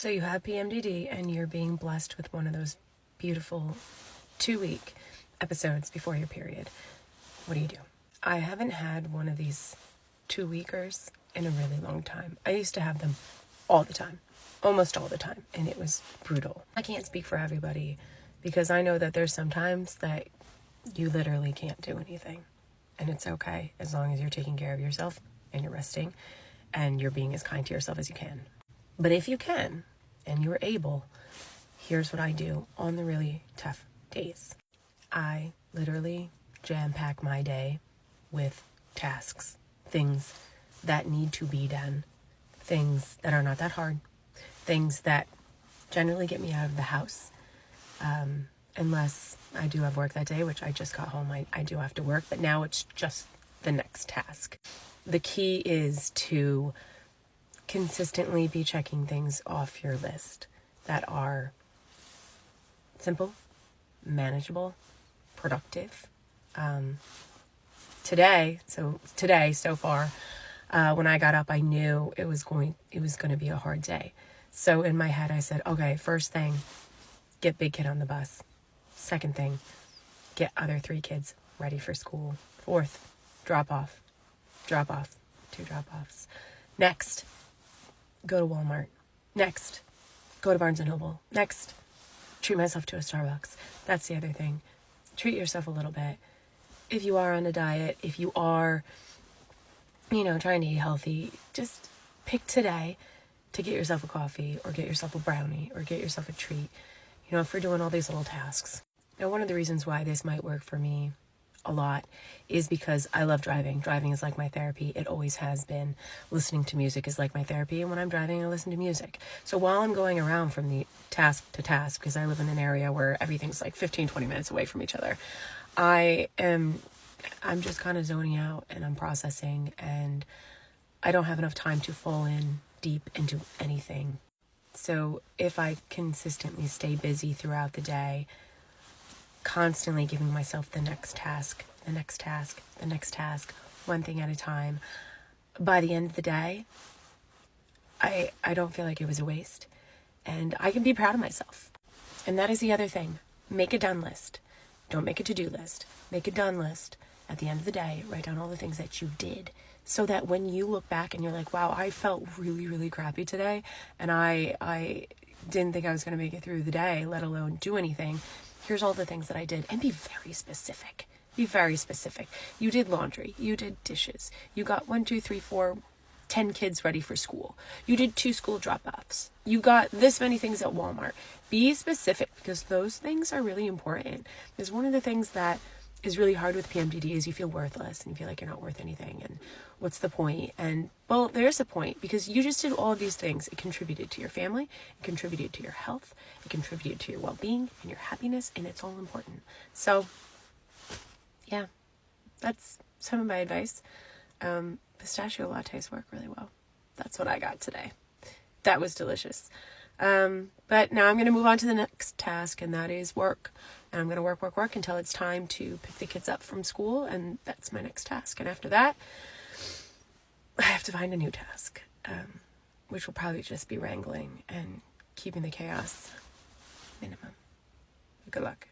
So you have PMDD and you're being blessed with one of those beautiful 2-week episodes before your period. What do you do? I haven't had one of these 2-weekers in a really long time. I used to have them all the time, almost all the time, and it was brutal. I can't speak for everybody because I know that there's sometimes that you literally can't do anything, and it's okay as long as you're taking care of yourself and you're resting and you're being as kind to yourself as you can. But if you can and you're able, here's what I do on the really tough days. I literally jam-pack my day with tasks, things that need to be done, things that are not that hard, things that generally get me out of the house. Unless I do have work that day, which I just got home, I do have to work, but now it's just the next task. The key is to consistently be checking things off your list that are simple, manageable, productive. Today so far, when I got up, I knew it was going to be a hard day. So in my head, I said, okay, first thing, get big kid on the bus. Second thing, get other 3 kids ready for school. Fourth, drop off, 2 drop-offs. Next, go to Walmart. Next, go to Barnes & Noble. Next, treat myself to a Starbucks. That's the other thing. Treat yourself a little bit. If you are on a diet, if you are, trying to eat healthy, just pick today to get yourself a coffee or get yourself a brownie or get yourself a treat, if you're doing all these little tasks. Now, one of the reasons why this might work for me a lot is because I love driving. Driving is like my therapy. It always has been. Listening to music is like my therapy. And when I'm driving, I listen to music. So while I'm going around from the task to task, because I live in an area where everything's like 15, 20 minutes away from each other, I'm just kind of zoning out and I'm processing, and I don't have enough time to fall in deep into anything. So if I consistently stay busy throughout the day, constantly giving myself the next task, one thing at a time, by the end of the day, I don't feel like it was a waste, and I can be proud of myself. And that is the other thing. Make a done list. Don't make a to-do list. Make a done list. At the end of the day, write down all the things that you did, so that when you look back and you're like, wow, I felt really, really crappy today, and I didn't think I was going to make it through the day, let alone do anything. Here's all the things that I did. And be very specific. Be very specific. You did laundry. You did dishes. You got 10 kids ready for school. You did 2 school drop-offs. You got this many things at Walmart. Be specific, because those things are really important. Because one of the things that is really hard with PMDD is you feel worthless and you feel like you're not worth anything, and what's the point? And well, there's a point, because you just did all of these things. It contributed to your family, it contributed to your health, it contributed to your well-being and your happiness, and it's all important. So yeah, that's some of my advice. Pistachio lattes work really well. That's what I got today. That was delicious. But now I'm going to move on to the next task, and that is work. And I'm going to work until it's time to pick the kids up from school, and that's my next task. And after that, I have to find a new task, which will probably just be wrangling and keeping the chaos minimum. Good luck.